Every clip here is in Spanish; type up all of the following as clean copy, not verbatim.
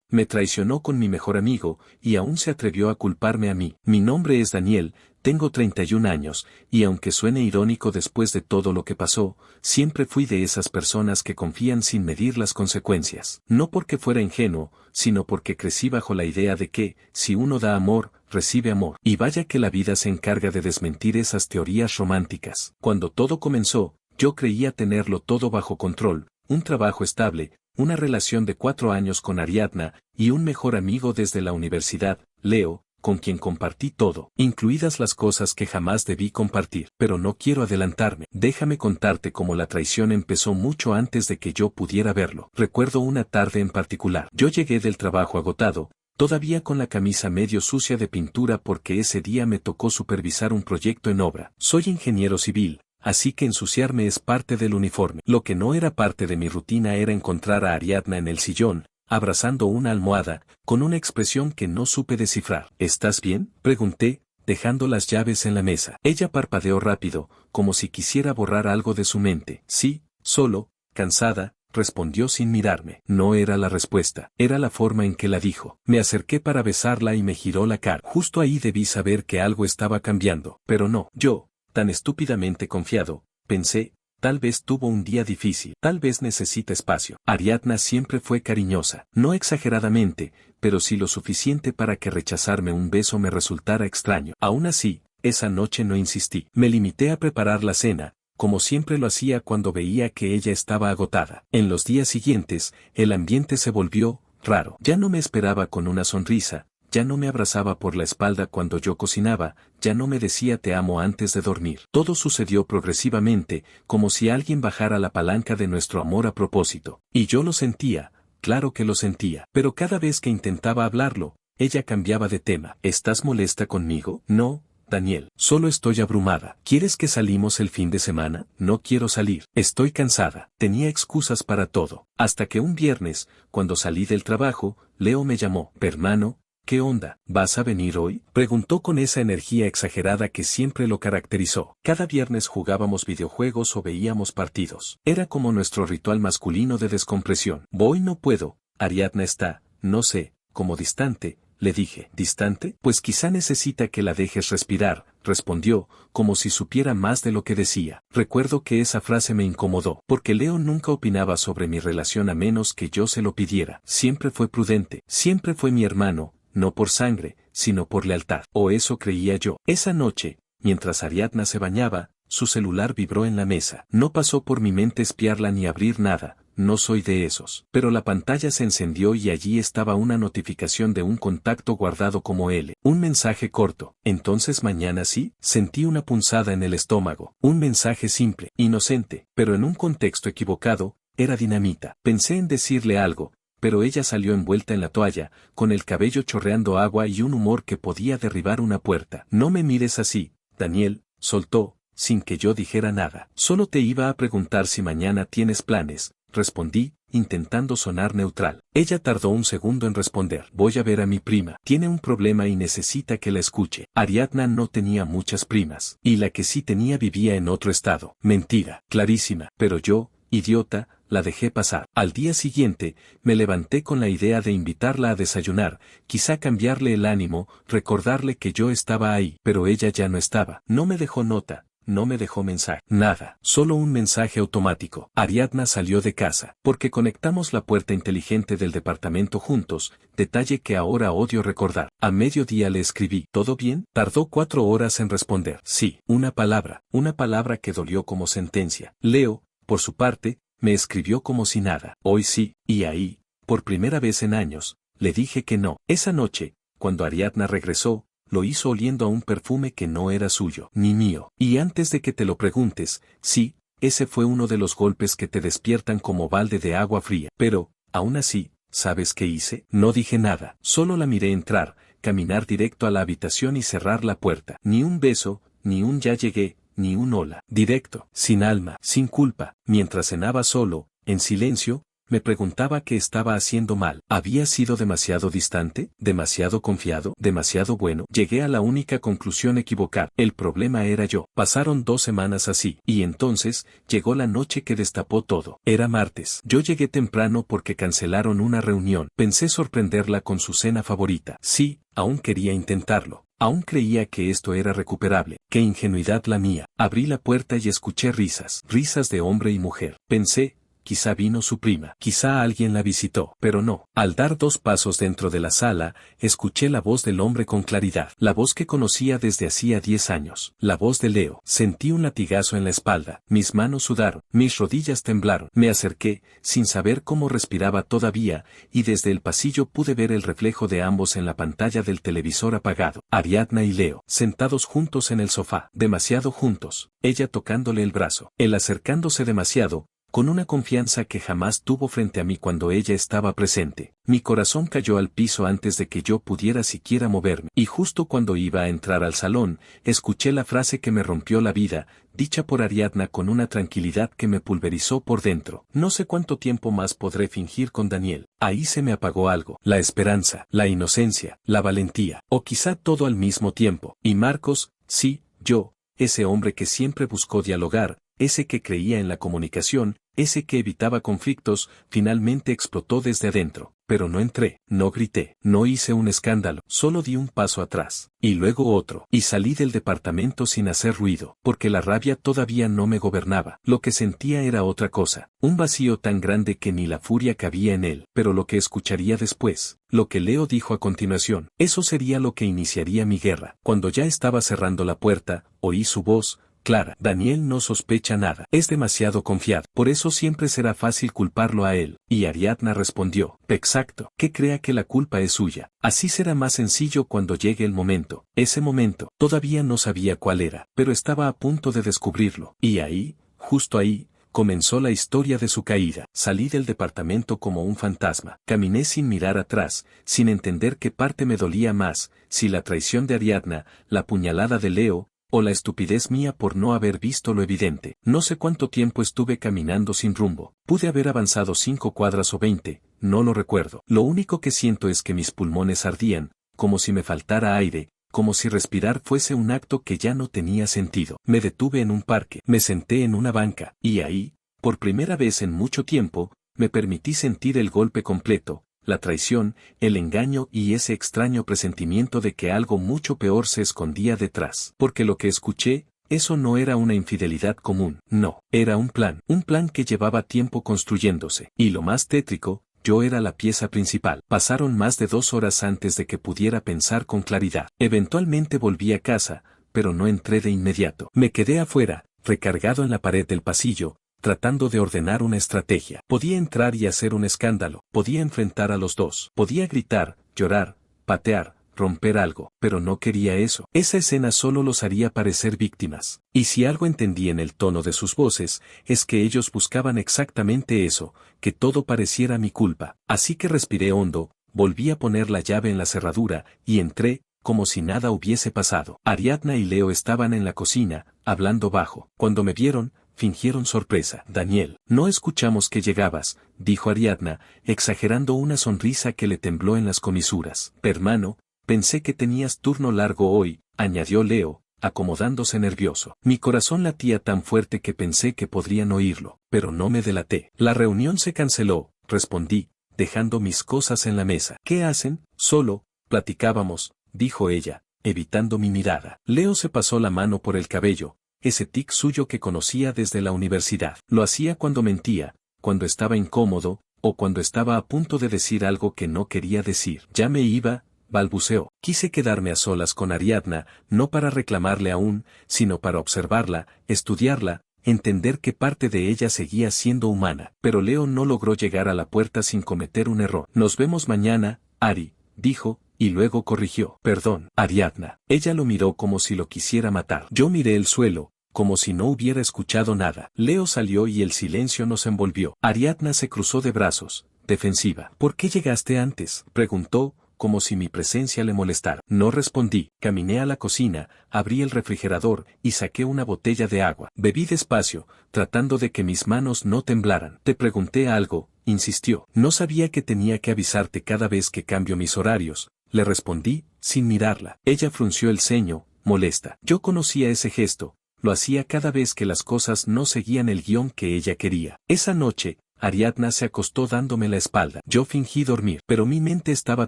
Me traicionó con mi mejor amigo, y aún se atrevió a culparme a mí. Mi nombre es Daniel, tengo 31 años, y aunque suene irónico después de todo lo que pasó, siempre fui de esas personas que confían sin medir las consecuencias. No porque fuera ingenuo, sino porque crecí bajo la idea de que, si uno da amor, recibe amor. Y vaya que la vida se encarga de desmentir esas teorías románticas. Cuando todo comenzó, yo creía tenerlo todo bajo control, un trabajo estable, una relación de 4 años con Ariadna, y un mejor amigo desde la universidad, Leo, con quien compartí todo, incluidas las cosas que jamás debí compartir. Pero no quiero adelantarme. Déjame contarte cómo la traición empezó mucho antes de que yo pudiera verlo. Recuerdo una tarde en particular. Yo llegué del trabajo agotado, todavía con la camisa medio sucia de pintura porque ese día me tocó supervisar un proyecto en obra. Soy ingeniero civil, así que ensuciarme es parte del uniforme. Lo que no era parte de mi rutina era encontrar a Ariadna en el sillón, abrazando una almohada, con una expresión que no supe descifrar. ¿Estás bien?, pregunté, dejando las llaves en la mesa. Ella parpadeó rápido, como si quisiera borrar algo de su mente. Sí, solo, cansada, respondió sin mirarme. No era la respuesta, era la forma en que la dijo. Me acerqué para besarla y me giró la cara. Justo ahí debí saber que algo estaba cambiando, pero no. Yo, tan estúpidamente confiado, pensé, tal vez tuvo un día difícil, tal vez necesita espacio. Ariadna siempre fue cariñosa, no exageradamente, pero sí lo suficiente para que rechazarme un beso me resultara extraño. Aún así, esa noche no insistí. Me limité a preparar la cena, como siempre lo hacía cuando veía que ella estaba agotada. En los días siguientes, el ambiente se volvió raro. Ya no me esperaba con una sonrisa, ya no me abrazaba por la espalda cuando yo cocinaba, ya no me decía te amo antes de dormir. Todo sucedió progresivamente, como si alguien bajara la palanca de nuestro amor a propósito. Y yo lo sentía, claro que lo sentía. Pero cada vez que intentaba hablarlo, ella cambiaba de tema. ¿Estás molesta conmigo? No, Daniel, solo estoy abrumada. ¿Quieres que salimos el fin de semana? No quiero salir. Estoy cansada. Tenía excusas para todo. Hasta que un viernes, cuando salí del trabajo, Leo me llamó. Hermano, ¿qué onda? ¿Vas a venir hoy?, preguntó con esa energía exagerada que siempre lo caracterizó. Cada viernes jugábamos videojuegos o veíamos partidos. Era como nuestro ritual masculino de descompresión. Voy, no puedo. Ariadna está, no sé, como distante, le dije. ¿Distante? Pues quizá necesita que la dejes respirar, respondió, como si supiera más de lo que decía. Recuerdo que esa frase me incomodó, porque Leo nunca opinaba sobre mi relación a menos que yo se lo pidiera. Siempre fue prudente, siempre fue mi hermano, no por sangre, sino por lealtad. O eso creía yo. Esa noche, mientras Ariadna se bañaba, su celular vibró en la mesa. No pasó por mi mente espiarla ni abrir nada, no soy de esos. Pero la pantalla se encendió y allí estaba una notificación de un contacto guardado como L. Un mensaje corto. ¿Entonces mañana sí? Sentí una punzada en el estómago. Un mensaje simple, inocente, pero en un contexto equivocado, era dinamita. Pensé en decirle algo, pero ella salió envuelta en la toalla, con el cabello chorreando agua y un humor que podía derribar una puerta. No me mires así, Daniel, soltó, sin que yo dijera nada. Solo te iba a preguntar si mañana tienes planes, respondí, intentando sonar neutral. Ella tardó un segundo en responder. Voy a ver a mi prima. Tiene un problema y necesita que la escuche. Ariadna no tenía muchas primas, y la que sí tenía vivía en otro estado. Mentira, clarísima. Pero yo, idiota, la dejé pasar. Al día siguiente, me levanté con la idea de invitarla a desayunar, quizá cambiarle el ánimo, recordarle que yo estaba ahí. Pero ella ya no estaba. No me dejó nota, no me dejó mensaje. Nada, solo un mensaje automático. Ariadna salió de casa, porque conectamos la puerta inteligente del departamento juntos, detalle que ahora odio recordar. A mediodía le escribí. ¿Todo bien? Tardó 4 horas en responder. Sí, una palabra que dolió como sentencia. Leo, por su parte, me escribió como si nada. Hoy sí, y ahí, por primera vez en años, le dije que no. Esa noche, cuando Ariadna regresó, lo hizo oliendo a un perfume que no era suyo, ni mío. Y antes de que te lo preguntes, sí, ese fue uno de los golpes que te despiertan como balde de agua fría. Pero, aún así, ¿sabes qué hice? No dije nada, solo la miré entrar, caminar directo a la habitación y cerrar la puerta. Ni un beso, ni un ya llegué, ni un hola. Directo, sin alma, sin culpa. Mientras cenaba solo, en silencio, Me preguntaba qué estaba haciendo mal. ¿Había sido demasiado distante? ¿Demasiado confiado? ¿Demasiado bueno? Llegué a la única conclusión equivocada. El problema era yo. Pasaron 2 semanas así. Y entonces, llegó la noche que destapó todo. Era martes. Yo llegué temprano porque cancelaron una reunión. Pensé sorprenderla con su cena favorita. Sí, aún quería intentarlo. Aún creía que esto era recuperable. ¡Qué ingenuidad la mía! Abrí la puerta y escuché risas. Risas de hombre y mujer. Pensé, quizá vino su prima, quizá alguien la visitó, pero no. Al dar 2 pasos dentro de la sala, escuché la voz del hombre con claridad. La voz que conocía desde hacía 10 años. La voz de Leo. Sentí un latigazo en la espalda. Mis manos sudaron. Mis rodillas temblaron. Me acerqué, sin saber cómo respiraba todavía, y desde el pasillo pude ver el reflejo de ambos en la pantalla del televisor apagado. Ariadna y Leo, sentados juntos en el sofá. Demasiado juntos. Ella tocándole el brazo. Él acercándose demasiado, con una confianza que jamás tuvo frente a mí cuando ella estaba presente. Mi corazón cayó al piso antes de que yo pudiera siquiera moverme. Y justo cuando iba a entrar al salón, escuché la frase que me rompió la vida, dicha por Ariadna con una tranquilidad que me pulverizó por dentro. No sé cuánto tiempo más podré fingir con Daniel. Ahí se me apagó algo. La esperanza, la inocencia, la valentía. O quizá todo al mismo tiempo. Y Marcos, sí, yo, ese hombre que siempre buscó dialogar, ese que creía en la comunicación, ese que evitaba conflictos, finalmente explotó desde adentro. Pero no entré, no grité, no hice un escándalo, solo di un paso atrás, y luego otro, y salí del departamento sin hacer ruido, porque la rabia todavía no me gobernaba. Lo que sentía era otra cosa, un vacío tan grande que ni la furia cabía en él. Pero lo que escucharía después, lo que Leo dijo a continuación, eso sería lo que iniciaría mi guerra. Cuando ya estaba cerrando la puerta, oí su voz. Clara, Daniel no sospecha nada. Es demasiado confiado. Por eso siempre será fácil culparlo a él. Y Ariadna respondió, exacto, que crea que la culpa es suya. Así será más sencillo cuando llegue el momento. Ese momento, todavía no sabía cuál era, pero estaba a punto de descubrirlo. Y ahí, justo ahí, comenzó la historia de su caída. Salí del departamento como un fantasma. Caminé sin mirar atrás, sin entender qué parte me dolía más, si la traición de Ariadna, la puñalada de Leo, o la estupidez mía por no haber visto lo evidente. No sé cuánto tiempo estuve caminando sin rumbo. Pude haber avanzado 5 cuadras o 20, no lo recuerdo. Lo único que siento es que mis pulmones ardían, como si me faltara aire, como si respirar fuese un acto que ya no tenía sentido. Me detuve en un parque, me senté en una banca, y ahí, por primera vez en mucho tiempo, me permití sentir el golpe completo. La traición, el engaño y ese extraño presentimiento de que algo mucho peor se escondía detrás. Porque lo que escuché, eso no era una infidelidad común, no, era un plan que llevaba tiempo construyéndose. Y lo más tétrico, yo era la pieza principal. Pasaron más de 2 horas antes de que pudiera pensar con claridad. Eventualmente volví a casa, pero no entré de inmediato. Me quedé afuera, recargado en la pared del pasillo, tratando de ordenar una estrategia. Podía entrar y hacer un escándalo, podía enfrentar a los dos, podía gritar, llorar, patear, romper algo, pero no quería eso. Esa escena solo los haría parecer víctimas. Y si algo entendí en el tono de sus voces, es que ellos buscaban exactamente eso, que todo pareciera mi culpa. Así que respiré hondo, volví a poner la llave en la cerradura, y entré, como si nada hubiese pasado. Ariadna y Leo estaban en la cocina, hablando bajo. Cuando me vieron, fingieron sorpresa. Daniel, no escuchamos que llegabas, dijo Ariadna, exagerando una sonrisa que le tembló en las comisuras. Hermano, pensé que tenías turno largo hoy, añadió Leo, acomodándose nervioso. Mi corazón latía tan fuerte que pensé que podrían oírlo, pero no me delaté. La reunión se canceló, respondí, dejando mis cosas en la mesa. ¿Qué hacen? Solo, platicábamos, dijo ella, evitando mi mirada. Leo se pasó la mano por el cabello. Ese tic suyo que conocía desde la universidad. Lo hacía cuando mentía, cuando estaba incómodo, o cuando estaba a punto de decir algo que no quería decir. Ya me iba, balbuceó. Quise quedarme a solas con Ariadna, no para reclamarle aún, sino para observarla, estudiarla, entender que parte de ella seguía siendo humana. Pero Leo no logró llegar a la puerta sin cometer un error. Nos vemos mañana, Ari, dijo, y luego corrigió. Perdón, Ariadna. Ella lo miró como si lo quisiera matar. Yo miré el suelo, como si no hubiera escuchado nada. Leo salió y el silencio nos envolvió. Ariadna se cruzó de brazos, defensiva. ¿Por qué llegaste antes?, preguntó, como si mi presencia le molestara. No respondí. Caminé a la cocina, abrí el refrigerador y saqué una botella de agua. Bebí despacio, tratando de que mis manos no temblaran. Te pregunté algo, insistió. No sabía que tenía que avisarte cada vez que cambio mis horarios, le respondí, sin mirarla. Ella frunció el ceño, molesta. Yo conocía ese gesto, lo hacía cada vez que las cosas no seguían el guión que ella quería. Esa noche, Ariadna se acostó dándome la espalda. Yo fingí dormir, pero mi mente estaba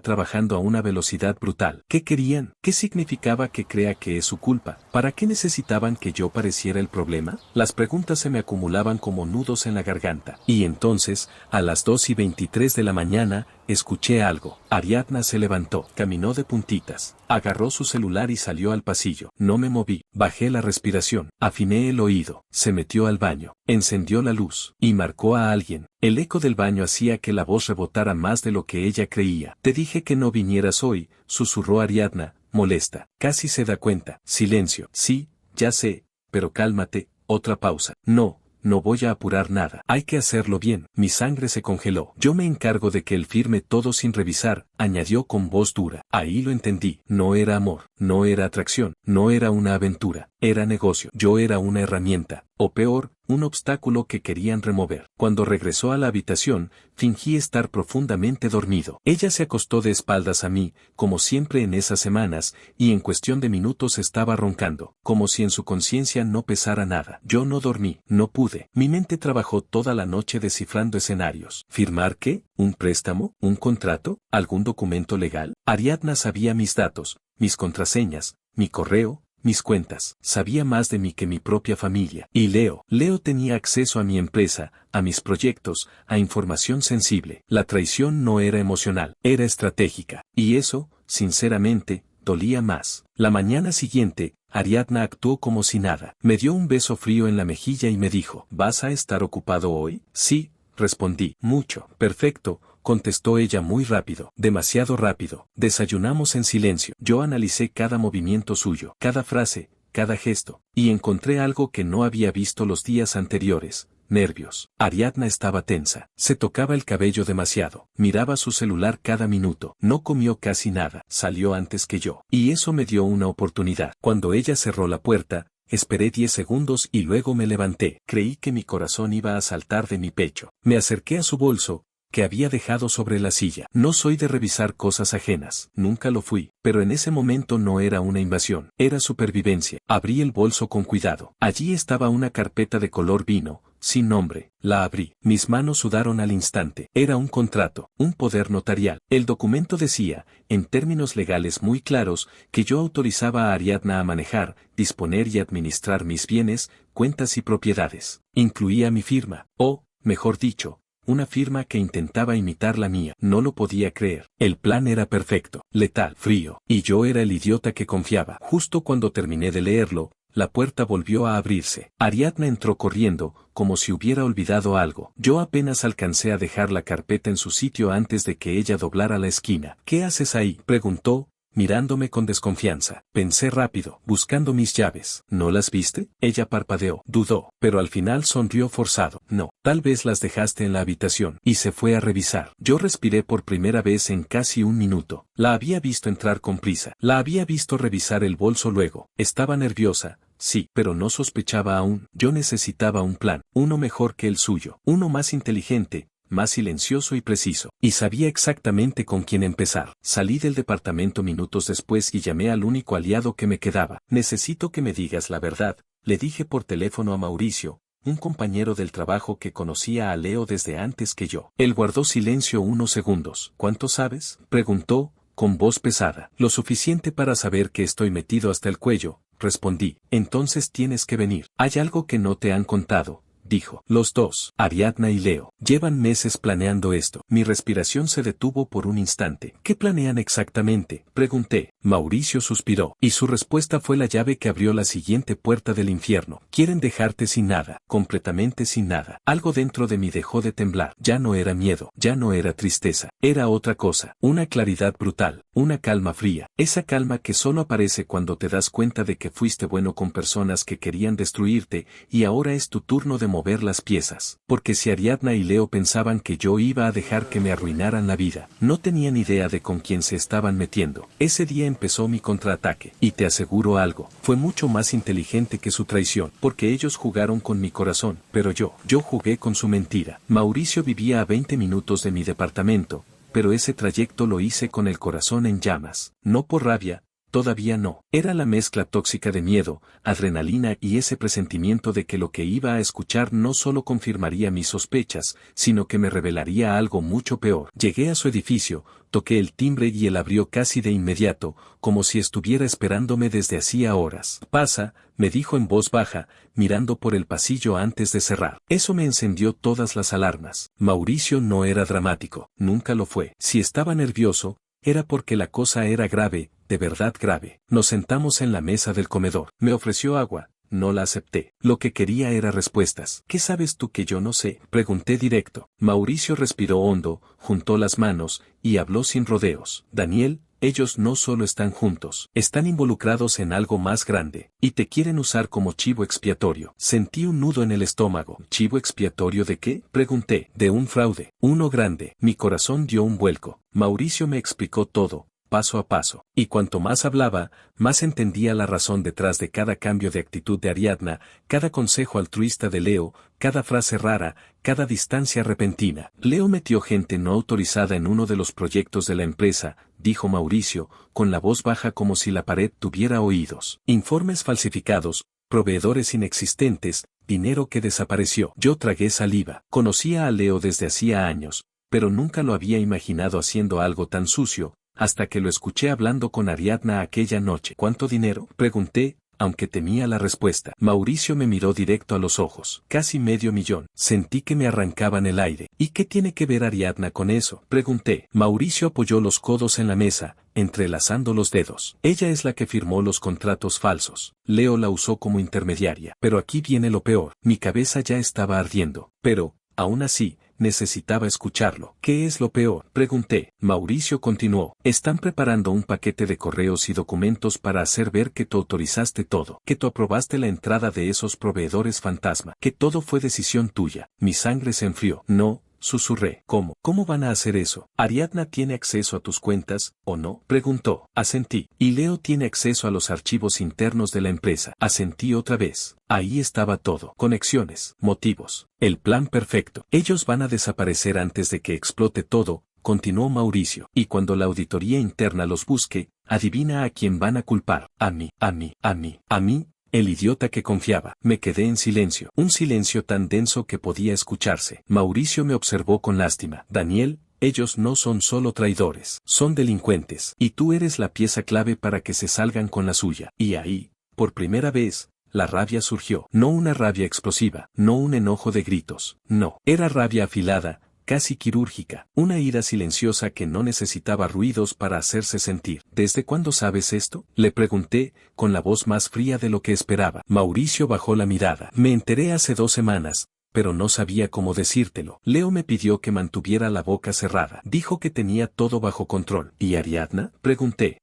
trabajando a una velocidad brutal. ¿Qué querían? ¿Qué significaba que crea que es su culpa? ¿Para qué necesitaban que yo pareciera el problema? Las preguntas se me acumulaban como nudos en la garganta. Y entonces, a las 2:23 de la mañana, escuché algo. Ariadna se levantó, caminó de puntitas, agarró su celular y salió al pasillo. No me moví, bajé la respiración, afiné el oído, se metió al baño, encendió la luz y marcó a alguien. El eco del baño hacía que la voz rebotara más de lo que ella creía. Te dije que no vinieras hoy, susurró Ariadna, molesta. Casi se da cuenta. Silencio. Sí, ya sé, pero cálmate. Otra pausa. No voy a apurar nada. Hay que hacerlo bien. Mi sangre se congeló. Yo me encargo de que él firme todo sin revisar, añadió con voz dura. Ahí lo entendí. No era amor, no era atracción, no era una aventura, era negocio. Yo era una herramienta, o peor, un obstáculo que querían remover. Cuando regresó a la habitación, fingí estar profundamente dormido. Ella se acostó de espaldas a mí, como siempre en esas semanas, y en cuestión de minutos estaba roncando, como si en su conciencia no pesara nada. Yo no dormí, no pude. Mi mente trabajó toda la noche descifrando escenarios. ¿Firmar qué? ¿Un préstamo? ¿Un contrato? ¿Algún documento legal? Ariadna sabía mis datos, mis contraseñas, mi correo, mis cuentas. Sabía más de mí que mi propia familia. Y Leo tenía acceso a mi empresa, a mis proyectos, a información sensible. La traición no era emocional, era estratégica. Y eso, sinceramente, dolía más. La mañana siguiente, Ariadna actuó como si nada. Me dio un beso frío en la mejilla y me dijo, ¿vas a estar ocupado hoy? Sí, respondí. Mucho. Perfecto, contestó ella muy rápido, demasiado rápido. Desayunamos en silencio. Yo analicé cada movimiento suyo, cada frase, cada gesto, y encontré algo que no había visto los días anteriores. Nervios. Ariadna estaba tensa. Se tocaba el cabello demasiado. Miraba su celular cada minuto. No comió casi nada. Salió antes que yo. Y eso me dio una oportunidad. Cuando ella cerró la puerta, esperé 10 segundos y luego me levanté. Creí que mi corazón iba a saltar de mi pecho. Me acerqué a su bolso, que había dejado sobre la silla. No soy de revisar cosas ajenas. Nunca lo fui. Pero en ese momento no era una invasión. Era supervivencia. Abrí el bolso con cuidado. Allí estaba una carpeta de color vino, sin nombre. La abrí. Mis manos sudaron al instante. Era un contrato, un poder notarial. El documento decía, en términos legales muy claros, que yo autorizaba a Ariadna a manejar, disponer y administrar mis bienes, cuentas y propiedades. Incluía mi firma, o, mejor dicho, una firma que intentaba imitar la mía. No lo podía creer. El plan era perfecto, letal, frío, y yo era el idiota que confiaba. Justo cuando terminé de leerlo, la puerta volvió a abrirse. Ariadna entró corriendo, como si hubiera olvidado algo. Yo apenas alcancé a dejar la carpeta en su sitio antes de que ella doblara la esquina. ¿Qué haces ahí?, preguntó, mirándome con desconfianza. Pensé rápido, buscando mis llaves. ¿No las viste? Ella parpadeó, dudó, pero al final sonrió forzado. No, tal vez las dejaste en la habitación. Y se fue a revisar. Yo respiré por primera vez en casi un minuto. La había visto entrar con prisa. La había visto revisar el bolso luego. Estaba nerviosa. Sí, pero no sospechaba aún. Yo necesitaba un plan, uno mejor que el suyo, uno más inteligente, más silencioso y preciso, y sabía exactamente con quién empezar. Salí del departamento minutos después y llamé al único aliado que me quedaba. Necesito que me digas la verdad, le dije por teléfono a Mauricio, un compañero del trabajo que conocía a Leo desde antes que yo. Él guardó silencio unos segundos. ¿Cuánto sabes?, preguntó, con voz pesada. Lo suficiente para saber que estoy metido hasta el cuello, respondí. Entonces tienes que venir. Hay algo que no te han contado, dijo. Los dos, Ariadna y Leo, llevan meses planeando esto. Mi respiración se detuvo por un instante. ¿Qué planean exactamente?, pregunté. Mauricio suspiró, y su respuesta fue la llave que abrió la siguiente puerta del infierno. Quieren dejarte sin nada, completamente sin nada. Algo dentro de mí dejó de temblar. Ya no era miedo, ya no era tristeza, era otra cosa, una claridad brutal, una calma fría, esa calma que solo aparece cuando te das cuenta de que fuiste bueno con personas que querían destruirte, y ahora es tu turno de mover las piezas. Porque si Ariadna y Leo pensaban que yo iba a dejar que me arruinaran la vida, no tenían idea de con quién se estaban metiendo. Ese día empezó mi contraataque. Y te aseguro algo, fue mucho más inteligente que su traición, porque ellos jugaron con mi corazón, pero yo jugué con su mentira. Mauricio vivía a 20 minutos de mi departamento, pero ese trayecto lo hice con el corazón en llamas. No por rabia, todavía no. Era la mezcla tóxica de miedo, adrenalina y ese presentimiento de que lo que iba a escuchar no solo confirmaría mis sospechas, sino que me revelaría algo mucho peor. Llegué a su edificio, toqué el timbre y él abrió casi de inmediato, como si estuviera esperándome desde hacía horas. «Pasa», me dijo en voz baja, mirando por el pasillo antes de cerrar. Eso me encendió todas las alarmas. Mauricio no era dramático, nunca lo fue. Si estaba nervioso, era porque la cosa era grave, de verdad grave. Nos sentamos en la mesa del comedor. Me ofreció agua. No la acepté. Lo que quería era respuestas. «¿Qué sabes tú que yo no sé?», pregunté directo. Mauricio respiró hondo, juntó las manos, y habló sin rodeos. «Daniel, ellos no solo están juntos, están involucrados en algo más grande, y te quieren usar como chivo expiatorio». Sentí un nudo en el estómago. ¿Chivo expiatorio de qué?, pregunté. «De un fraude, uno grande». Mi corazón dio un vuelco. Mauricio me explicó todo, paso a paso, y cuanto más hablaba, más entendía la razón detrás de cada cambio de actitud de Ariadna, cada consejo altruista de Leo, cada frase rara, cada distancia repentina. «Leo metió gente no autorizada en uno de los proyectos de la empresa», dijo Mauricio, con la voz baja como si la pared tuviera oídos. «Informes falsificados, proveedores inexistentes, dinero que desapareció». Yo tragué saliva. Conocía a Leo desde hacía años, pero nunca lo había imaginado haciendo algo tan sucio, hasta que lo escuché hablando con Ariadna aquella noche. «¿Cuánto dinero?», pregunté, aunque temía la respuesta. Mauricio me miró directo a los ojos. «Casi $500,000». Sentí que me arrancaban el aire. «¿Y qué tiene que ver Ariadna con eso?», pregunté. Mauricio apoyó los codos en la mesa, entrelazando los dedos. «Ella es la que firmó los contratos falsos. Leo la usó como intermediaria». Pero aquí viene lo peor. Mi cabeza ya estaba ardiendo. Pero, aún así, necesitaba escucharlo. «¿Qué es lo peor?», pregunté. Mauricio continuó. «Están preparando un paquete de correos y documentos para hacer ver que tú autorizaste todo, que tú aprobaste la entrada de esos proveedores fantasma, que todo fue decisión tuya». Mi sangre se enfrió. «No», susurré. «¿Cómo? ¿Cómo van a hacer eso? ¿Ariadna tiene acceso a tus cuentas, o no?», preguntó. Asentí. «Y Leo tiene acceso a los archivos internos de la empresa». Asentí otra vez. Ahí estaba todo. Conexiones, motivos, el plan perfecto. «Ellos van a desaparecer antes de que explote todo», continuó Mauricio. «Y cuando la auditoría interna los busque, adivina a quién van a culpar». «A mí, a mí, a mí, a mí». El idiota que confiaba. Me quedé en silencio. Un silencio tan denso que podía escucharse. Mauricio me observó con lástima. «Daniel, ellos no son solo traidores, son delincuentes. Y tú eres la pieza clave para que se salgan con la suya». Y ahí, por primera vez, la rabia surgió. No una rabia explosiva, no un enojo de gritos. No. Era rabia afilada, casi quirúrgica, una ira silenciosa que no necesitaba ruidos para hacerse sentir. «¿Desde cuándo sabes esto?», le pregunté, con la voz más fría de lo que esperaba. Mauricio bajó la mirada. «Me enteré hace 2 semanas, pero no sabía cómo decírtelo. Leo me pidió que mantuviera la boca cerrada. Dijo que tenía todo bajo control». «¿Y Ariadna?», pregunté.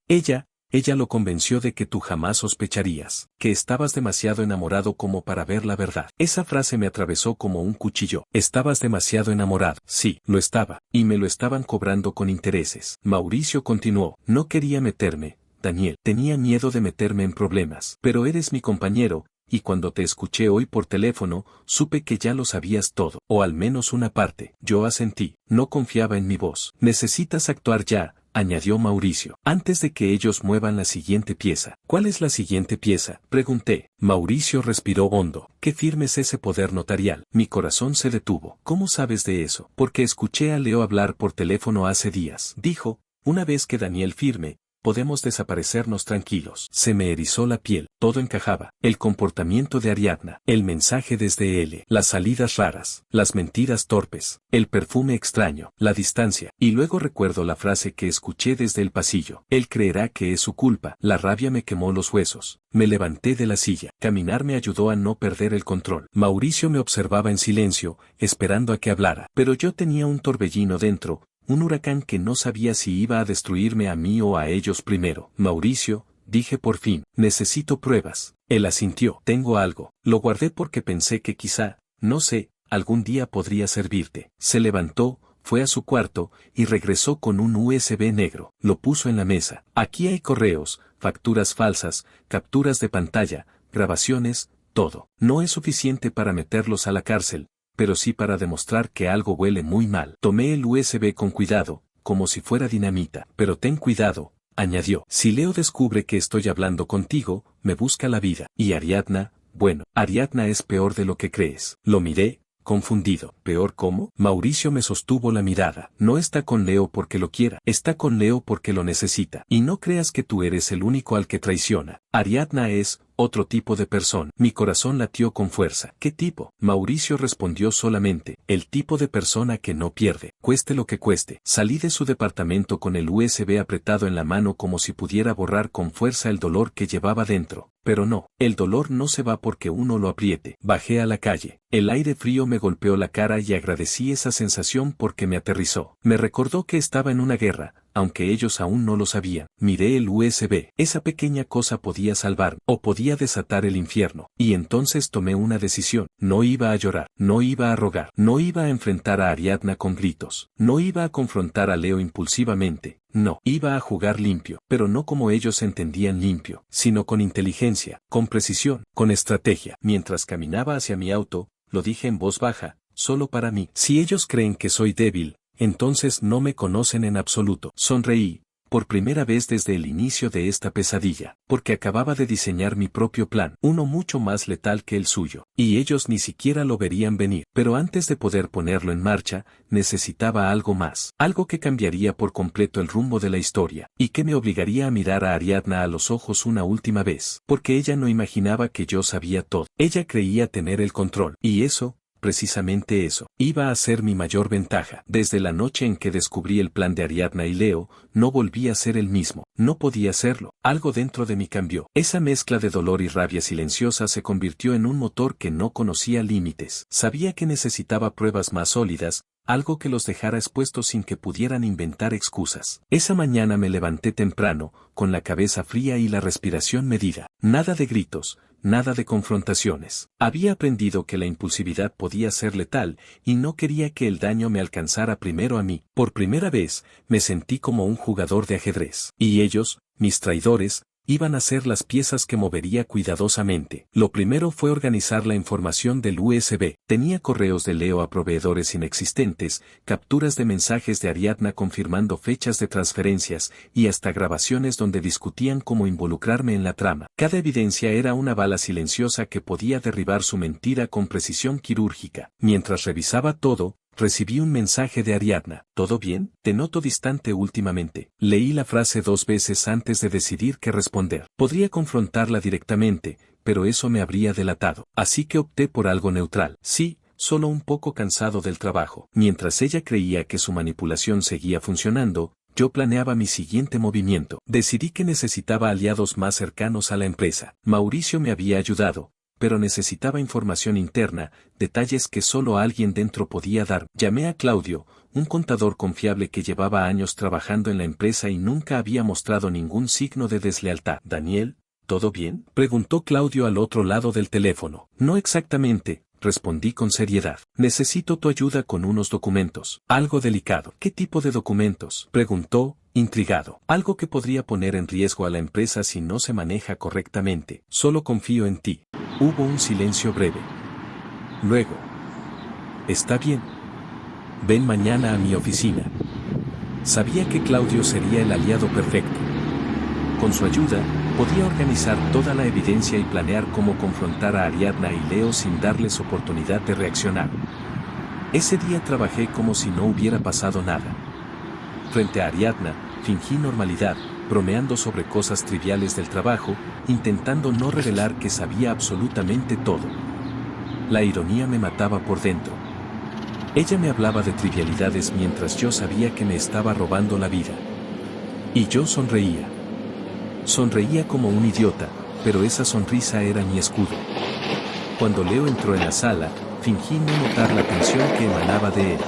Ella lo convenció de que tú jamás sospecharías, que estabas demasiado enamorado como para ver la verdad». Esa frase me atravesó como un cuchillo. «¿Estabas demasiado enamorado?». Sí, lo estaba, y me lo estaban cobrando con intereses. Mauricio continuó. «No quería meterme, Daniel. Tenía miedo de meterme en problemas. Pero eres mi compañero, y cuando te escuché hoy por teléfono, supe que ya lo sabías todo, o al menos una parte». Yo asentí. No confiaba en mi voz. «Necesitas actuar ya», añadió Mauricio, «antes de que ellos muevan la siguiente pieza». «¿Cuál es la siguiente pieza?», pregunté. Mauricio respiró hondo. «Que firmes ese poder notarial». Mi corazón se detuvo. «¿Cómo sabes de eso?». «Porque escuché a Leo hablar por teléfono hace días. Dijo, una vez que Daniel firme, podemos desaparecernos tranquilos». Se me erizó la piel. Todo encajaba. El comportamiento de Ariadna, el mensaje desde él, las salidas raras, las mentiras torpes, el perfume extraño, la distancia. Y luego recuerdo la frase que escuché desde el pasillo. «Él creerá que es su culpa». La rabia me quemó los huesos. Me levanté de la silla. Caminar me ayudó a no perder el control. Mauricio me observaba en silencio, esperando a que hablara. Pero yo tenía un torbellino dentro, un huracán que no sabía si iba a destruirme a mí o a ellos primero. «Mauricio», dije por fin, «necesito pruebas». Él asintió. «Tengo algo». Lo guardé porque pensé que quizá, No sé, algún día podría servirte. Se levantó, fue a su cuarto, y regresó con un USB negro. Lo puso en la mesa. Aquí hay correos, facturas falsas, capturas de pantalla, grabaciones, todo. No es suficiente para meterlos a la cárcel, pero sí para demostrar que algo huele muy mal. Tomé el USB con cuidado, como si fuera dinamita. Pero ten cuidado, añadió. Si Leo descubre que estoy hablando contigo, me busca la vida. Y Ariadna, bueno, Ariadna es peor de lo que crees. Lo miré, confundido. ¿Peor cómo? Mauricio me sostuvo la mirada. No está con Leo porque lo quiera. Está con Leo porque lo necesita. Y no creas que tú eres el único al que traiciona. Ariadna es otro tipo de persona. Mi corazón latió con fuerza. ¿Qué tipo? Mauricio respondió solamente, el tipo de persona que no pierde, cueste lo que cueste. Salí de su departamento con el USB apretado en la mano como si pudiera borrar con fuerza el dolor que llevaba dentro. Pero no, el dolor no se va porque uno lo apriete. Bajé a la calle. El aire frío me golpeó la cara y agradecí esa sensación porque me aterrizó. Me recordó que estaba en una guerra, aunque ellos aún no lo sabían. Miré el USB. Esa pequeña cosa podía salvarme, o podía desatar el infierno. Y entonces tomé una decisión. No iba a llorar, no iba a rogar, no iba a enfrentar a Ariadna con gritos, no iba a confrontar a Leo impulsivamente. No, iba a jugar limpio, pero no como ellos entendían limpio, sino con inteligencia, con precisión, con estrategia. Mientras caminaba hacia mi auto, lo dije en voz baja, solo para mí. Si ellos creen que soy débil, entonces no me conocen en absoluto. Sonreí, por primera vez desde el inicio de esta pesadilla, porque acababa de diseñar mi propio plan, uno mucho más letal que el suyo, y ellos ni siquiera lo verían venir. Pero antes de poder ponerlo en marcha, necesitaba algo más, algo que cambiaría por completo el rumbo de la historia, y que me obligaría a mirar a Ariadna a los ojos una última vez, porque ella no imaginaba que yo sabía todo. Ella creía tener el control, y eso, precisamente eso, iba a ser mi mayor ventaja. Desde la noche en que descubrí el plan de Ariadna y Leo, no volví a ser el mismo. No podía serlo. Algo dentro de mí cambió. Esa mezcla de dolor y rabia silenciosa se convirtió en un motor que no conocía límites. Sabía que necesitaba pruebas más sólidas, algo que los dejara expuestos sin que pudieran inventar excusas. Esa mañana me levanté temprano, con la cabeza fría y la respiración medida. Nada de gritos. Nada de confrontaciones. Había aprendido que la impulsividad podía ser letal, y no quería que el daño me alcanzara primero a mí. Por primera vez, me sentí como un jugador de ajedrez. Y ellos, mis traidores, iban a ser las piezas que movería cuidadosamente. Lo primero fue organizar la información del USB. Tenía correos de Leo a proveedores inexistentes, capturas de mensajes de Ariadna confirmando fechas de transferencias, y hasta grabaciones donde discutían cómo involucrarme en la trama. Cada evidencia era una bala silenciosa que podía derribar su mentira con precisión quirúrgica. Mientras revisaba todo, recibí un mensaje de Ariadna. ¿Todo bien? Te noto distante últimamente. Leí la frase 2 veces antes de decidir qué responder. Podría confrontarla directamente, pero eso me habría delatado. Así que opté por algo neutral. Sí, solo un poco cansado del trabajo. Mientras ella creía que su manipulación seguía funcionando, yo planeaba mi siguiente movimiento. Decidí que necesitaba aliados más cercanos a la empresa. Mauricio me había ayudado, pero necesitaba información interna, detalles que solo alguien dentro podía dar. Llamé a Claudio, un contador confiable que llevaba años trabajando en la empresa y nunca había mostrado ningún signo de deslealtad. «Daniel, ¿todo bien?», preguntó Claudio al otro lado del teléfono. «No exactamente», respondí con seriedad. «Necesito tu ayuda con unos documentos. Algo delicado». «¿Qué tipo de documentos?», preguntó, intrigado. «Algo que podría poner en riesgo a la empresa si no se maneja correctamente. Solo confío en ti». Hubo un silencio breve. Luego: «Está bien. Ven mañana a mi oficina». Sabía que Claudio sería el aliado perfecto. Con su ayuda, podía organizar toda la evidencia y planear cómo confrontar a Ariadna y Leo sin darles oportunidad de reaccionar. Ese día trabajé como si no hubiera pasado nada. Frente a Ariadna, fingí normalidad, bromeando sobre cosas triviales del trabajo, intentando no revelar que sabía absolutamente todo. La ironía me mataba por dentro. Ella me hablaba de trivialidades mientras yo sabía que me estaba robando la vida. Y yo sonreía. Sonreía como un idiota, pero esa sonrisa era mi escudo. Cuando Leo entró en la sala, fingí no notar la tensión que emanaba de él.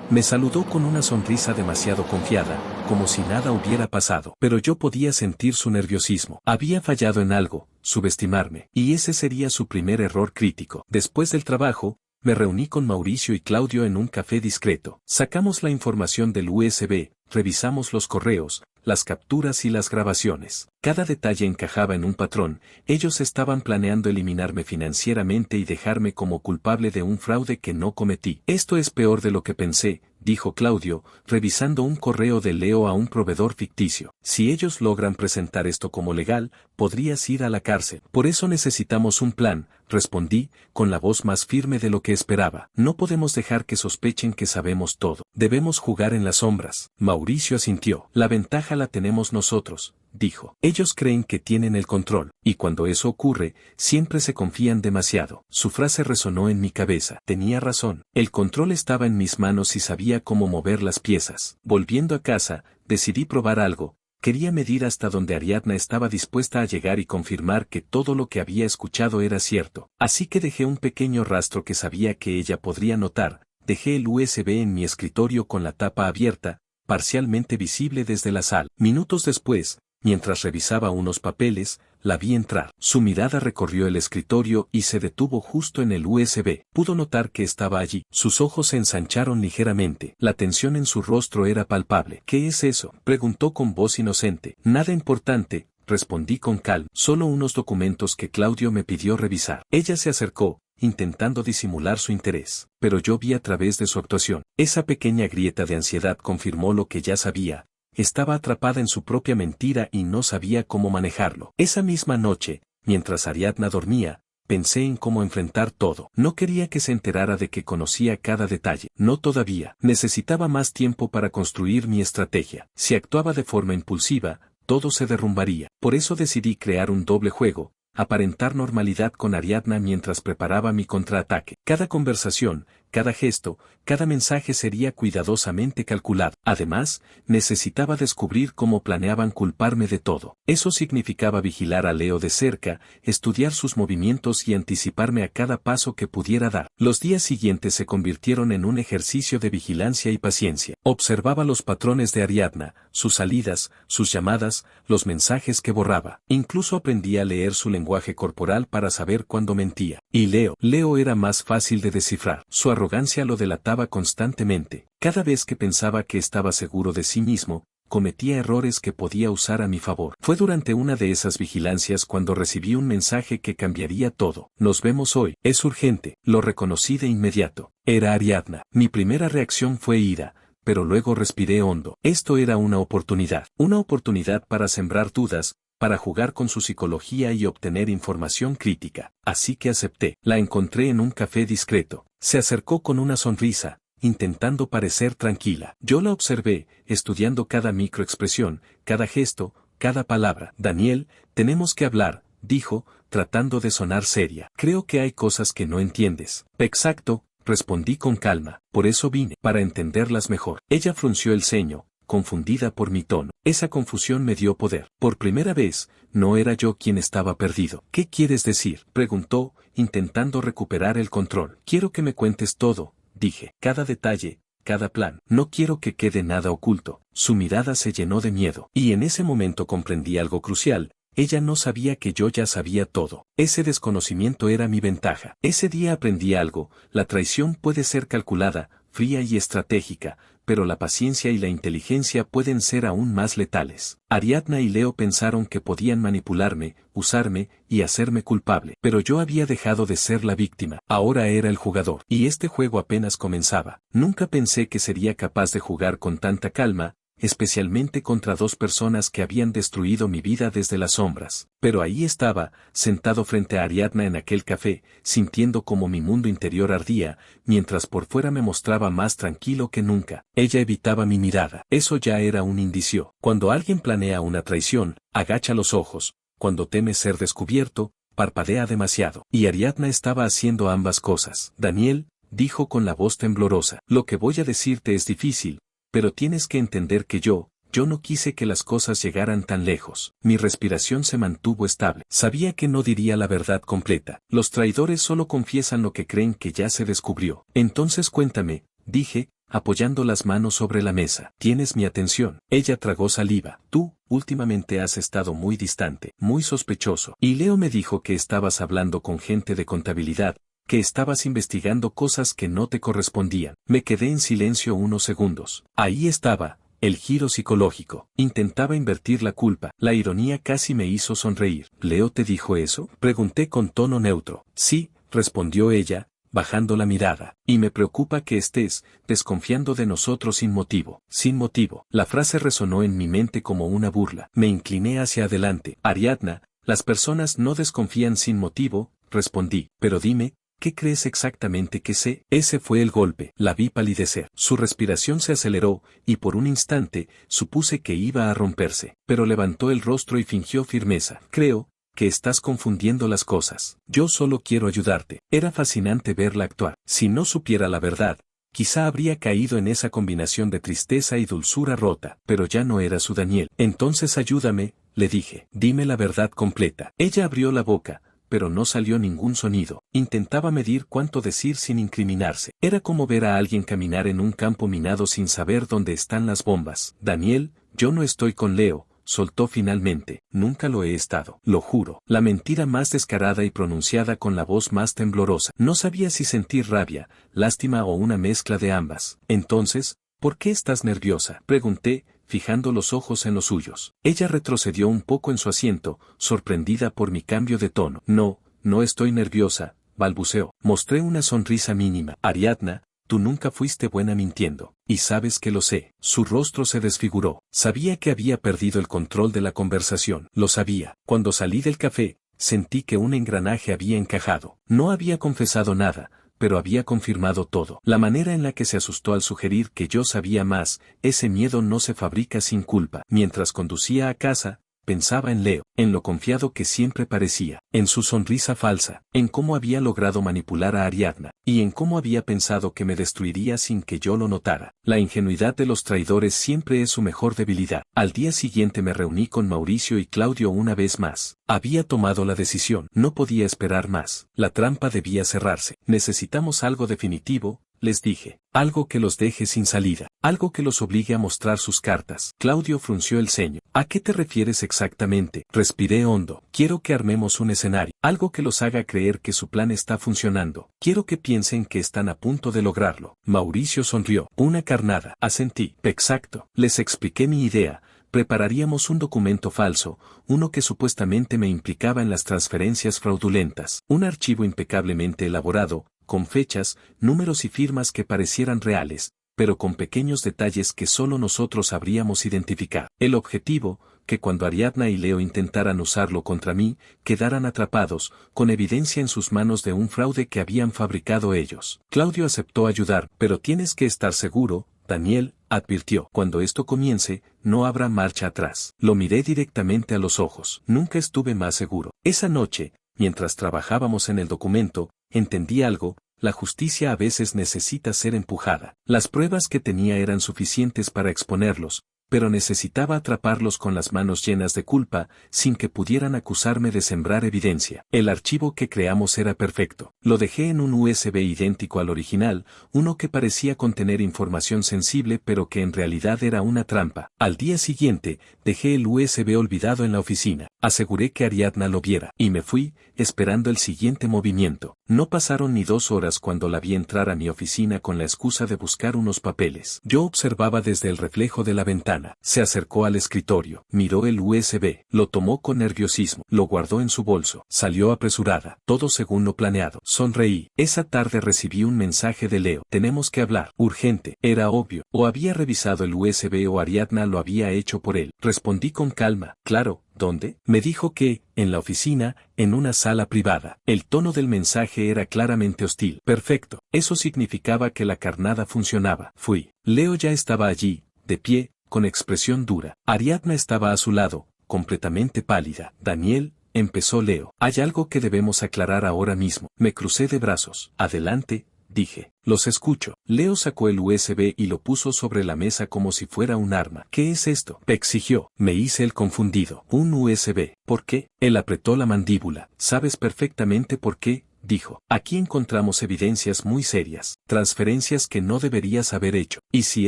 Me saludó con una sonrisa demasiado confiada, como si nada hubiera pasado. Pero yo podía sentir su nerviosismo. Había fallado en algo, subestimarme. Y ese sería su primer error crítico. Después del trabajo, me reuní con Mauricio y Claudio en un café discreto. Sacamos la información del USB, revisamos los correos, las capturas y las grabaciones. Cada detalle encajaba en un patrón. Ellos estaban planeando eliminarme financieramente y dejarme como culpable de un fraude que no cometí. Esto es peor de lo que pensé, dijo Claudio, revisando un correo de Leo a un proveedor ficticio. Si ellos logran presentar esto como legal, podrías ir a la cárcel. Por eso necesitamos un plan, respondí, con la voz más firme de lo que esperaba. No podemos dejar que sospechen que sabemos todo. Debemos jugar en las sombras. Mauricio asintió. La ventaja la tenemos nosotros, dijo. Ellos creen que tienen el control, y cuando eso ocurre, siempre se confían demasiado. Su frase resonó en mi cabeza. Tenía razón. El control estaba en mis manos y sabía cómo mover las piezas. Volviendo a casa, decidí probar algo. Quería medir hasta donde Ariadna estaba dispuesta a llegar y confirmar que todo lo que había escuchado era cierto. Así que dejé un pequeño rastro que sabía que ella podría notar. Dejé el USB en mi escritorio con la tapa abierta, parcialmente visible desde la sala. Minutos después, mientras revisaba unos papeles, la vi entrar. Su mirada recorrió el escritorio y se detuvo justo en el USB. Pudo notar que estaba allí. Sus ojos se ensancharon ligeramente. La tensión en su rostro era palpable. ¿Qué es eso?, preguntó con voz inocente. Nada importante, respondí con calma. Solo unos documentos que Claudio me pidió revisar. Ella se acercó, intentando disimular su interés, pero yo vi a través de su actuación. Esa pequeña grieta de ansiedad confirmó lo que ya sabía. Estaba atrapada en su propia mentira y no sabía cómo manejarlo. Esa misma noche, mientras Ariadna dormía, pensé en cómo enfrentar todo. No quería que se enterara de que conocía cada detalle. No todavía. Necesitaba más tiempo para construir mi estrategia. Si actuaba de forma impulsiva, todo se derrumbaría. Por eso decidí crear un doble juego, aparentar normalidad con Ariadna mientras preparaba mi contraataque. Cada conversación, cada gesto, cada mensaje sería cuidadosamente calculado. Además, necesitaba descubrir cómo planeaban culparme de todo. Eso significaba vigilar a Leo de cerca, estudiar sus movimientos y anticiparme a cada paso que pudiera dar. Los días siguientes se convirtieron en un ejercicio de vigilancia y paciencia. Observaba los patrones de Ariadna, sus salidas, sus llamadas, los mensajes que borraba. Incluso aprendí a leer su lenguaje corporal para saber cuándo mentía. Y Leo era más fácil de descifrar. Su arrogancia lo delataba constantemente. Cada vez que pensaba que estaba seguro de sí mismo, cometía errores que podía usar a mi favor. Fue durante una de esas vigilancias cuando recibí un mensaje que cambiaría todo. Nos vemos hoy. Es urgente. Lo reconocí de inmediato. Era Ariadna. Mi primera reacción fue ira, pero luego respiré hondo. Esto era una oportunidad. Una oportunidad para sembrar dudas, para jugar con su psicología y obtener información crítica. Así que acepté. La encontré en un café discreto. Se acercó con una sonrisa, intentando parecer tranquila. Yo la observé, estudiando cada microexpresión, cada gesto, cada palabra. Daniel, tenemos que hablar, dijo, tratando de sonar seria. Creo que hay cosas que no entiendes. Exacto, respondí con calma. Por eso vine, para entenderlas mejor. Ella frunció el ceño, confundida por mi tono. Esa confusión me dio poder. Por primera vez, no era yo quien estaba perdido. ¿Qué quieres decir?, preguntó, intentando recuperar el control. Quiero que me cuentes todo, dije. Cada detalle, cada plan. No quiero que quede nada oculto. Su mirada se llenó de miedo. Y en ese momento comprendí algo crucial. Ella no sabía que yo ya sabía todo. Ese desconocimiento era mi ventaja. Ese día aprendí algo. La traición puede ser calculada, fría y estratégica, pero la paciencia y la inteligencia pueden ser aún más letales. Ariadna y Leo pensaron que podían manipularme, usarme y hacerme culpable, pero yo había dejado de ser la víctima. Ahora era el jugador, y este juego apenas comenzaba. Nunca pensé que sería capaz de jugar con tanta calma, especialmente contra dos personas que habían destruido mi vida desde las sombras. Pero ahí estaba, sentado frente a Ariadna en aquel café, sintiendo como mi mundo interior ardía, mientras por fuera me mostraba más tranquilo que nunca. Ella evitaba mi mirada. Eso ya era un indicio. Cuando alguien planea una traición, agacha los ojos. Cuando teme ser descubierto, parpadea demasiado. Y Ariadna estaba haciendo ambas cosas. Daniel, dijo con la voz temblorosa, lo que voy a decirte es difícil, pero tienes que entender que yo no quise que las cosas llegaran tan lejos. Mi respiración se mantuvo estable. Sabía que no diría la verdad completa. Los traidores solo confiesan lo que creen que ya se descubrió. Entonces cuéntame, dije, apoyando las manos sobre la mesa. Tienes mi atención. Ella tragó saliva. Tú, últimamente has estado muy distante, muy sospechoso. Y Leo me dijo que estabas hablando con gente de contabilidad, que estabas investigando cosas que no te correspondían. Me quedé en silencio unos segundos. Ahí estaba, el giro psicológico. Intentaba invertir la culpa. La ironía casi me hizo sonreír. ¿Leo te dijo eso? Pregunté con tono neutro. Sí, respondió ella, bajando la mirada. Y me preocupa que estés desconfiando de nosotros sin motivo. Sin motivo. La frase resonó en mi mente como una burla. Me incliné hacia adelante. Ariadna, las personas no desconfían sin motivo, respondí. Pero dime, ¿qué crees exactamente que sé? Ese fue el golpe. La vi palidecer. Su respiración se aceleró, y por un instante, supuse que iba a romperse. Pero levantó el rostro y fingió firmeza. Creo que estás confundiendo las cosas. Yo solo quiero ayudarte. Era fascinante verla actuar. Si no supiera la verdad, quizá habría caído en esa combinación de tristeza y dulzura rota. Pero ya no era su Daniel. Entonces ayúdame, le dije. Dime la verdad completa. Ella abrió la boca, pero no salió ningún sonido. Intentaba medir cuánto decir sin incriminarse. Era como ver a alguien caminar en un campo minado sin saber dónde están las bombas. Daniel, yo no estoy con Leo, soltó finalmente. Nunca lo he estado. Lo juro. La mentira más descarada y pronunciada con la voz más temblorosa. No sabía si sentir rabia, lástima o una mezcla de ambas. Entonces, ¿por qué estás nerviosa? Pregunté, fijando los ojos en los suyos. Ella retrocedió un poco en su asiento, sorprendida por mi cambio de tono. No estoy nerviosa, balbuceó. Mostré una sonrisa mínima. Ariadna, tú nunca fuiste buena mintiendo, y sabes que lo sé. Su rostro se desfiguró. Sabía que había perdido el control de la conversación. Lo sabía. Cuando salí del café, sentí que un engranaje había encajado. No había confesado nada, pero había confirmado todo. La manera en la que se asustó al sugerir que yo sabía más, ese miedo no se fabrica sin culpa. Mientras conducía a casa, pensaba en Leo, en lo confiado que siempre parecía, en su sonrisa falsa, en cómo había logrado manipular a Ariadna, y en cómo había pensado que me destruiría sin que yo lo notara. La ingenuidad de los traidores siempre es su mejor debilidad. Al día siguiente me reuní con Mauricio y Claudio una vez más. Había tomado la decisión, no podía esperar más. La trampa debía cerrarse. Necesitamos algo definitivo, les dije. Algo que los deje sin salida. Algo que los obligue a mostrar sus cartas. Claudio frunció el ceño. ¿A qué te refieres exactamente? Respiré hondo. Quiero que armemos un escenario. Algo que los haga creer que su plan está funcionando. Quiero que piensen que están a punto de lograrlo. Mauricio sonrió. Una carnada. Asentí. Exacto. Les expliqué mi idea. Prepararíamos un documento falso, uno que supuestamente me implicaba en las transferencias fraudulentas. Un archivo impecablemente elaborado, con fechas, números y firmas que parecieran reales, pero con pequeños detalles que solo nosotros sabríamos identificar. El objetivo, que cuando Ariadna y Leo intentaran usarlo contra mí, quedaran atrapados, con evidencia en sus manos de un fraude que habían fabricado ellos. Claudio aceptó ayudar, pero tienes que estar seguro, Daniel, advirtió. Cuando esto comience, no habrá marcha atrás. Lo miré directamente a los ojos. Nunca estuve más seguro. Esa noche, mientras trabajábamos en el documento, entendí algo. La justicia a veces necesita ser empujada. Las pruebas que tenía eran suficientes para exponerlos, pero necesitaba atraparlos con las manos llenas de culpa, sin que pudieran acusarme de sembrar evidencia. El archivo que creamos era perfecto. Lo dejé en un USB idéntico al original, uno que parecía contener información sensible pero que en realidad era una trampa. Al día siguiente, dejé el USB olvidado en la oficina. Aseguré que Ariadna lo viera, y me fui, esperando el siguiente movimiento. No pasaron ni 2 horas cuando la vi entrar a mi oficina con la excusa de buscar unos papeles. Yo observaba desde el reflejo de la ventana. Se acercó al escritorio, miró el USB, lo tomó con nerviosismo, lo guardó en su bolso, salió apresurada, todo según lo planeado. Sonreí. Esa tarde recibí un mensaje de Leo. Tenemos que hablar. Urgente. Era obvio. O había revisado el USB o Ariadna lo había hecho por él. Respondí con calma. Claro. ¿Dónde? Me dijo que, en la oficina, en una sala privada. El tono del mensaje era claramente hostil. Perfecto. Eso significaba que la carnada funcionaba. Fui. Leo ya estaba allí, de pie, con expresión dura. Ariadna estaba a su lado, completamente pálida. Daniel, empezó Leo. Hay algo que debemos aclarar ahora mismo. Me crucé de brazos. Adelante, dije. Los escucho. Leo sacó el USB y lo puso sobre la mesa como si fuera un arma. ¿Qué es esto? Exigió. Me hice el confundido. Un USB. ¿Por qué? Él apretó la mandíbula. Sabes perfectamente por qué, dijo. Aquí encontramos evidencias muy serias. Transferencias que no deberías haber hecho. ¿Y si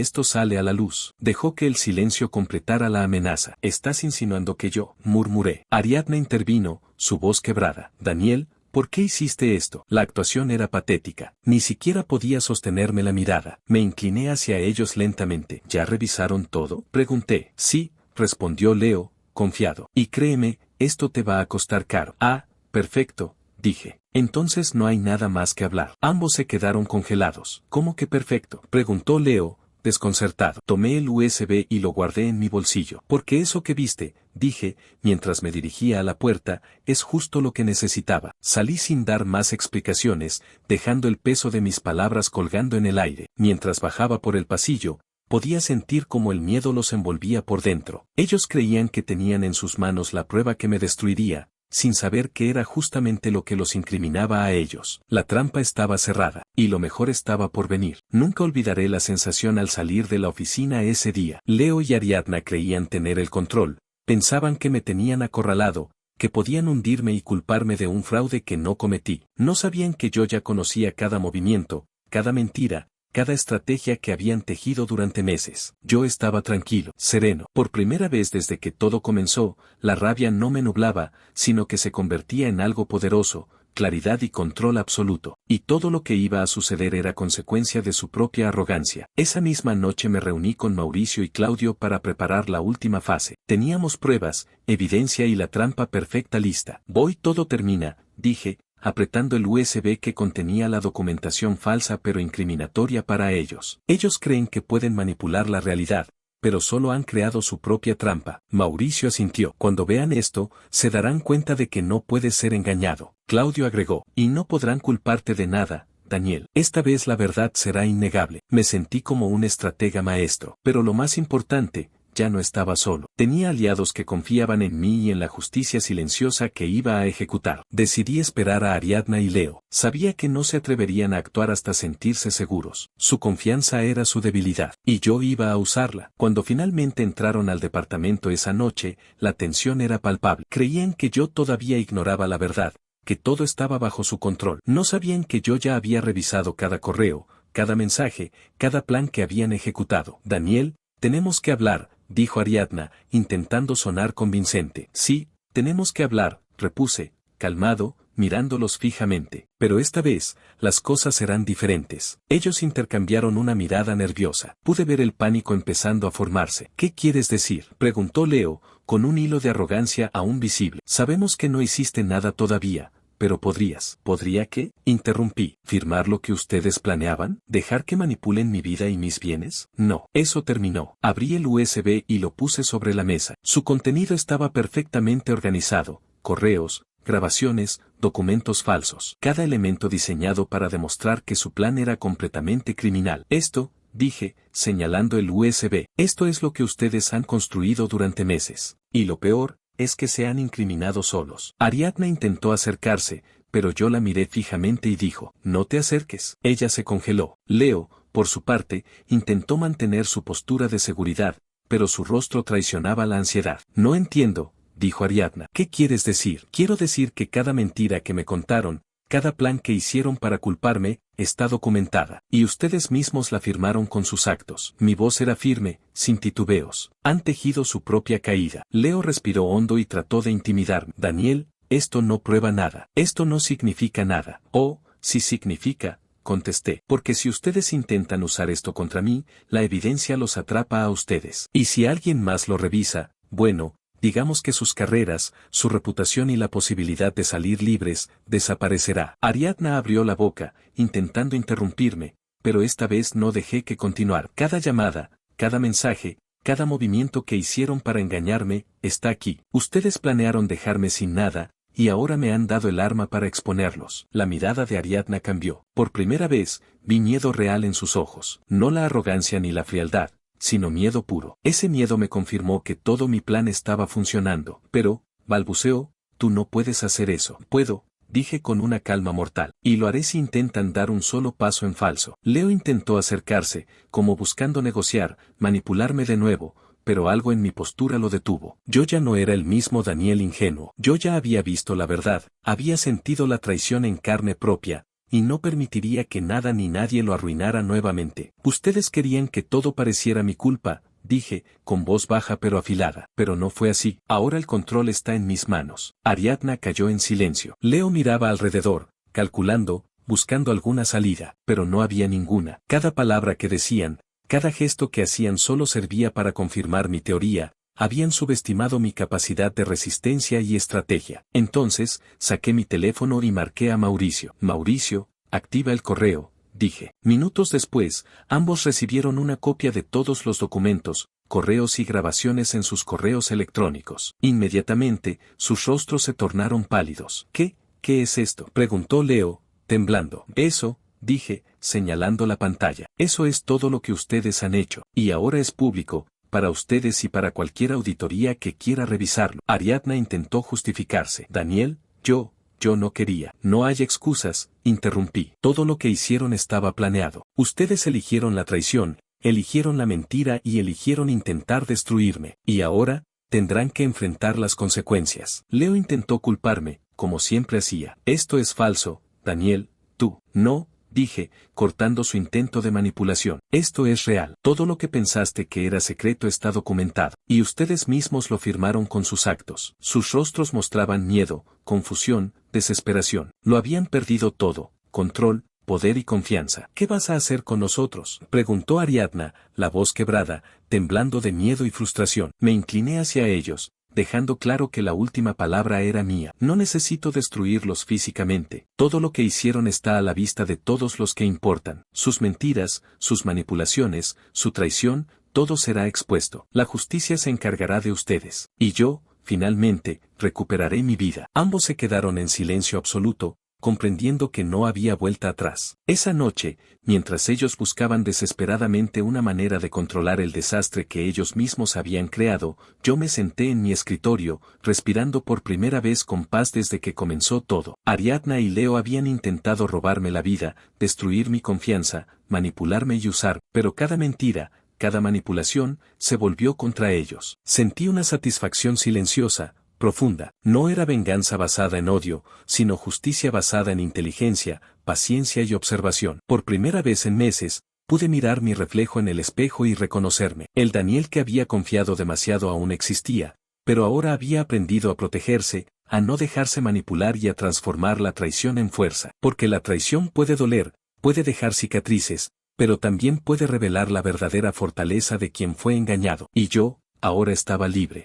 esto sale a la luz? Dejó que el silencio completara la amenaza. Estás insinuando que yo, murmuré. Ariadna intervino, su voz quebrada. Daniel, ¿por qué hiciste esto? La actuación era patética. Ni siquiera podía sostenerme la mirada. Me incliné hacia ellos lentamente. ¿Ya revisaron todo? Pregunté. Sí, respondió Leo, confiado. Y créeme, esto te va a costar caro. Ah, perfecto, dije. Entonces no hay nada más que hablar. Ambos se quedaron congelados. ¿Cómo que perfecto? Preguntó Leo, desconcertado. Tomé el USB y lo guardé en mi bolsillo. Porque eso que viste, dije, mientras me dirigía a la puerta, es justo lo que necesitaba. Salí sin dar más explicaciones, dejando el peso de mis palabras colgando en el aire. Mientras bajaba por el pasillo, podía sentir cómo el miedo los envolvía por dentro. Ellos creían que tenían en sus manos la prueba que me destruiría, sin saber que era justamente lo que los incriminaba a ellos. La trampa estaba cerrada, y lo mejor estaba por venir. Nunca olvidaré la sensación al salir de la oficina ese día. Leo y Ariadna creían tener el control, pensaban que me tenían acorralado, que podían hundirme y culparme de un fraude que no cometí. No sabían que yo ya conocía cada movimiento, cada mentira, cada estrategia que habían tejido durante meses. Yo estaba tranquilo, sereno. Por primera vez desde que todo comenzó, la rabia no me nublaba, sino que se convertía en algo poderoso, claridad y control absoluto. Y todo lo que iba a suceder era consecuencia de su propia arrogancia. Esa misma noche me reuní con Mauricio y Claudio para preparar la última fase. Teníamos pruebas, evidencia y la trampa perfecta lista. Voy, todo termina, dije, apretando el USB que contenía la documentación falsa pero incriminatoria para ellos. Ellos creen que pueden manipular la realidad, pero solo han creado su propia trampa. Mauricio asintió. Cuando vean esto, se darán cuenta de que no puedes ser engañado. Claudio agregó. Y no podrán culparte de nada, Daniel. Esta vez la verdad será innegable. Me sentí como un estratega maestro. Pero lo más importante, ya no estaba solo. Tenía aliados que confiaban en mí y en la justicia silenciosa que iba a ejecutar. Decidí esperar a Ariadna y Leo. Sabía que no se atreverían a actuar hasta sentirse seguros. Su confianza era su debilidad, y yo iba a usarla. Cuando finalmente entraron al departamento esa noche, la tensión era palpable. Creían que yo todavía ignoraba la verdad, que todo estaba bajo su control. No sabían que yo ya había revisado cada correo, cada mensaje, cada plan que habían ejecutado. Daniel, tenemos que hablar, dijo Ariadna, intentando sonar convincente. Sí, tenemos que hablar, repuse, calmado, mirándolos fijamente. Pero esta vez, las cosas serán diferentes. Ellos intercambiaron una mirada nerviosa. Pude ver el pánico empezando a formarse. ¿Qué quieres decir?, preguntó Leo, con un hilo de arrogancia aún visible. Sabemos que no hiciste nada todavía, pero podrías. ¿Podría qué?, interrumpí. ¿Firmar lo que ustedes planeaban? ¿Dejar que manipulen mi vida y mis bienes? No. Eso terminó. Abrí el USB y lo puse sobre la mesa. Su contenido estaba perfectamente organizado. Correos, grabaciones, documentos falsos. Cada elemento diseñado para demostrar que su plan era completamente criminal. Esto, dije, señalando el USB, esto es lo que ustedes han construido durante meses. Y lo peor, es que se han incriminado solos. Ariadna intentó acercarse, pero yo la miré fijamente y dijo, no te acerques. Ella se congeló. Leo, por su parte, intentó mantener su postura de seguridad, pero su rostro traicionaba la ansiedad. No entiendo, dijo Ariadna. ¿Qué quieres decir? Quiero decir que cada mentira que me contaron, cada plan que hicieron para culparme, está documentada. Y ustedes mismos la firmaron con sus actos. Mi voz era firme, sin titubeos. Han tejido su propia caída. Leo respiró hondo y trató de intimidarme. Daniel, esto no prueba nada. Esto no significa nada. Oh, sí significa, contesté. Porque si ustedes intentan usar esto contra mí, la evidencia los atrapa a ustedes. Y si alguien más lo revisa, bueno, digamos que sus carreras, su reputación y la posibilidad de salir libres, desaparecerá. Ariadna abrió la boca, intentando interrumpirme, pero esta vez no dejé que continuara. Cada llamada, cada mensaje, cada movimiento que hicieron para engañarme, está aquí. Ustedes planearon dejarme sin nada, y ahora me han dado el arma para exponerlos. La mirada de Ariadna cambió. Por primera vez, vi miedo real en sus ojos. No la arrogancia ni la frialdad, sino miedo puro. Ese miedo me confirmó que todo mi plan estaba funcionando. Pero, balbuceó, tú no puedes hacer eso. Puedo, dije con una calma mortal. Y lo haré si intentan dar un solo paso en falso. Leo intentó acercarse, como buscando negociar, manipularme de nuevo, pero algo en mi postura lo detuvo. Yo ya no era el mismo Daniel ingenuo. Yo ya había visto la verdad, había sentido la traición en carne propia, y no permitiría que nada ni nadie lo arruinara nuevamente. Ustedes querían que todo pareciera mi culpa, dije, con voz baja pero afilada. Pero no fue así. Ahora el control está en mis manos. Ariadna cayó en silencio. Leo miraba alrededor, calculando, buscando alguna salida, pero no había ninguna. Cada palabra que decían, cada gesto que hacían solo servía para confirmar mi teoría. Habían subestimado mi capacidad de resistencia y estrategia. Entonces, saqué mi teléfono y marqué a Mauricio. Mauricio, activa el correo, dije. Minutos después, ambos recibieron una copia de todos los documentos, correos y grabaciones en sus correos electrónicos. Inmediatamente, sus rostros se tornaron pálidos. ¿Qué es esto?, preguntó Leo, temblando. Eso, dije, señalando la pantalla. Eso es todo lo que ustedes han hecho, y ahora es público, para ustedes y para cualquier auditoría que quiera revisarlo. Ariadna intentó justificarse. Daniel, yo no quería. No hay excusas, interrumpí. Todo lo que hicieron estaba planeado. Ustedes eligieron la traición, eligieron la mentira y eligieron intentar destruirme. Y ahora, tendrán que enfrentar las consecuencias. Leo intentó culparme, como siempre hacía. Esto es falso, Daniel, tú. No, dije, cortando su intento de manipulación. Esto es real. Todo lo que pensaste que era secreto está documentado. Y ustedes mismos lo firmaron con sus actos. Sus rostros mostraban miedo, confusión, desesperación. Lo habían perdido todo: control, poder y confianza. ¿Qué vas a hacer con nosotros?, preguntó Ariadna, la voz quebrada, temblando de miedo y frustración. Me incliné hacia ellos, dejando claro que la última palabra era mía. No necesito destruirlos físicamente. Todo lo que hicieron está a la vista de todos los que importan. Sus mentiras, sus manipulaciones, su traición, todo será expuesto. La justicia se encargará de ustedes. Y yo, finalmente, recuperaré mi vida. Ambos se quedaron en silencio absoluto, comprendiendo que no había vuelta atrás. Esa noche, mientras ellos buscaban desesperadamente una manera de controlar el desastre que ellos mismos habían creado, yo me senté en mi escritorio, respirando por primera vez con paz desde que comenzó todo. Ariadna y Leo habían intentado robarme la vida, destruir mi confianza, manipularme y usar, pero cada mentira, cada manipulación, se volvió contra ellos. Sentí una satisfacción silenciosa, profunda. No era venganza basada en odio, sino justicia basada en inteligencia, paciencia y observación. Por primera vez en meses, pude mirar mi reflejo en el espejo y reconocerme. El Daniel que había confiado demasiado aún existía, pero ahora había aprendido a protegerse, a no dejarse manipular y a transformar la traición en fuerza. Porque la traición puede doler, puede dejar cicatrices, pero también puede revelar la verdadera fortaleza de quien fue engañado. Y yo, ahora estaba libre.